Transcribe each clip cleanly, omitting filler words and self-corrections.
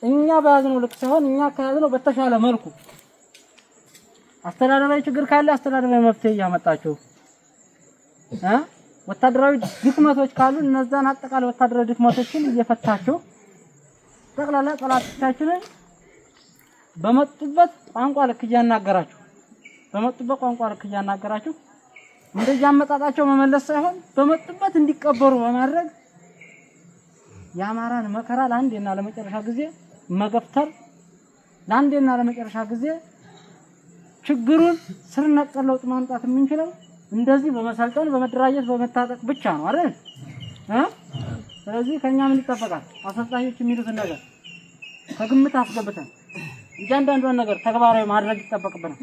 እኛ ባዝነው ልክ ሳይሆን እኛ ከያዝነው በተሻለ መልኩ አስተዳደራዊ ችግር ካለ አስተዳደራዊ መፍትሄ ያመጣቸው ወታደራዊ ድክመቶች ካሉ እነዛን አጠቃላይ ወታደራዊ ድክመቶችን እየፈታቸው ጠቅላላ ጠላቶቻችንን በመጡበት ቋንቋ ልክ እያናገራችሁ እንደዚህ አመጣጣቸው መመለስ ሳይሆን በመጡበት እንዲቀበሩ በማድረግ የአማራን መከራ ለአንዴና ለመጨረሻ ጊዜ መገፍተር ለአንዴና ለመጨረሻ ጊዜ ችግሩን ስር ነቀል ለውጥ ማምጣት የምንችለው እንደዚህ በመሰልጠን በመደራጀት በመታጠቅ ብቻ ነው አይደል? ስለዚህ ከኛ ምን ይጠበቃል? አሰልጣኞች የሚሉት ነገር ከግምት አስገብተን እያንዳንዱን ነገር ተግባራዊ ማድረግ ይጠበቅብናል።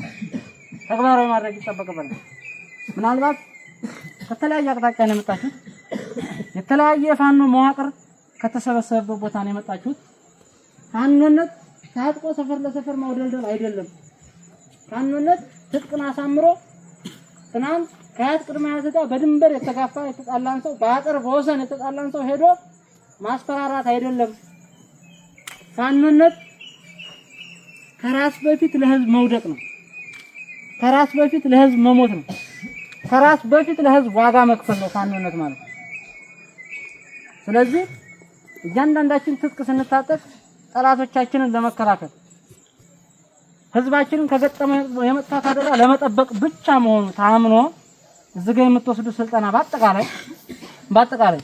ምናልባት ከተለያየ አቅጣጫ ነው የመጣችሁት። የተለያየ ፋኖ መዋቅር ከተሰበሰበበት ቦታ ነው የመጣችሁት። ፋኖነት ታጥቆ ሰፈር ለሰፈር ማውደልደል አይደለም። ፋኖነት ትጥቅን አሳምሮ ትናንት ከያት ቅድመ ያዘጋ በድንበር የተጋፋ የተጣላን ሰው በአጥር በወሰን የተጣላን ሰው ሄዶ ማስፈራራት አይደለም። ፋኖነት ከራስ በፊት ለህዝብ መውደቅ ነው። ከራስ በፊት ለህዝብ መሞት ነው። ከራስ በፊት ለህዝብ ዋጋ መክፈል ነው ፋኖነት ማለት። ስለዚህ እያንዳንዳችን ትጥቅ ስንታጠቅ ጠላቶቻችንን ለመከላከል ህዝባችንን ከገጠመው የመጣት አደጋ ለመጠበቅ ብቻ መሆኑ ታምኖ እዚህ ጋር የምትወስዱት ስልጠና በአጠቃላይ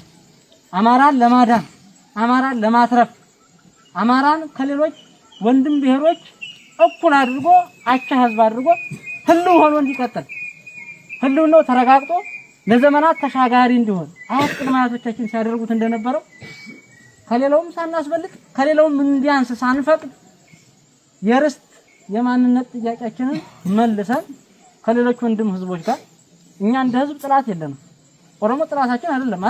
አማራን ለማዳን አማራን ለማትረፍ አማራን ከሌሎች ወንድም ብሔሮች እኩል አድርጎ አቻ ህዝብ አድርጎ ህልው ሆኖ እንዲቀጥል ህልውናው ተረጋግጦ ለዘመናት ተሻጋሪ እንዲሆን አያት ቅድመ አያቶቻችን ሲያደርጉት እንደነበረው ከሌላውም ሳናስበልጥ ከሌላውም እንዲያንስ ሳንፈቅድ የርስት የማንነት ጥያቄያችንን መልሰን ከሌሎች ወንድም ህዝቦች ጋር እኛ እንደ ህዝብ ጥላት የለንም። ኦሮሞ ጥላታችን አይደለም።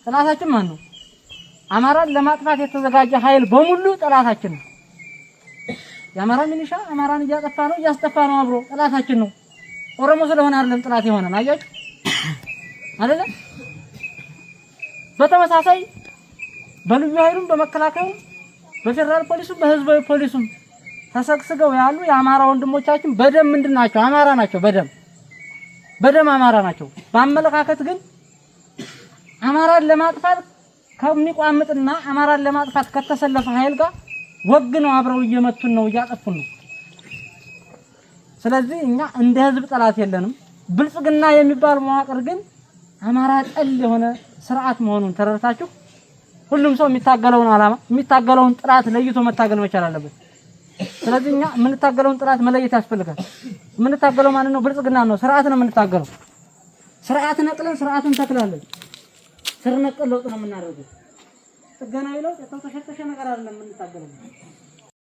ጥላታችን ማን ነው? አማራን ለማጥፋት የተዘጋጀ ኃይል በሙሉ ጥላታችን ነው። የአማራ ሚሊሻ አማራን እያጠፋ ነው እያስጠፋ ነው አብሮ ጥላታችን ነው። ኦሮሞ ስለሆነ አይደለም ጥላት የሆነን አያችሁ አይደለም። በተመሳሳይ በልዩ ኃይሉም በመከላከያው በፌደራል ፖሊሱም በህዝባዊ ፖሊሱም ተሰግስገው ያሉ የአማራ ወንድሞቻችን በደም ምንድናቸው? አማራ ናቸው። በደም አማራ ናቸው። በአመለካከት ግን አማራን ለማጥፋት ከሚቋምጥና አማራን ለማጥፋት ከተሰለፈ ኃይል ጋር ወግነው አብረው እየመቱን ነው እያጠፉን ነው። ስለዚህ እኛ እንደ ህዝብ ጠላት የለንም። ብልጽግና የሚባል መዋቅር ግን አማራ ጠል የሆነ ስርዓት መሆኑን ተረድታችሁ ሁሉም ሰው የሚታገለውን ዓላማ የሚታገለውን ጥላት ለይቶ መታገል መቻል አለበት። ስለዚህ እኛ የምንታገለውን ጥላት መለየት ያስፈልጋል። የምንታገለው ማን ነው? ብልጽግና ነው። ስርዓት ነው የምንታገለው። ስርዓት ነቅለን ስርዓቱን ተክላለን። ስር ነቀል ለውጥ ነው የምናደርገው። ጥገናዊ ለውጥ የተተሸተሸ ነገር አይደለም የምንታገለው።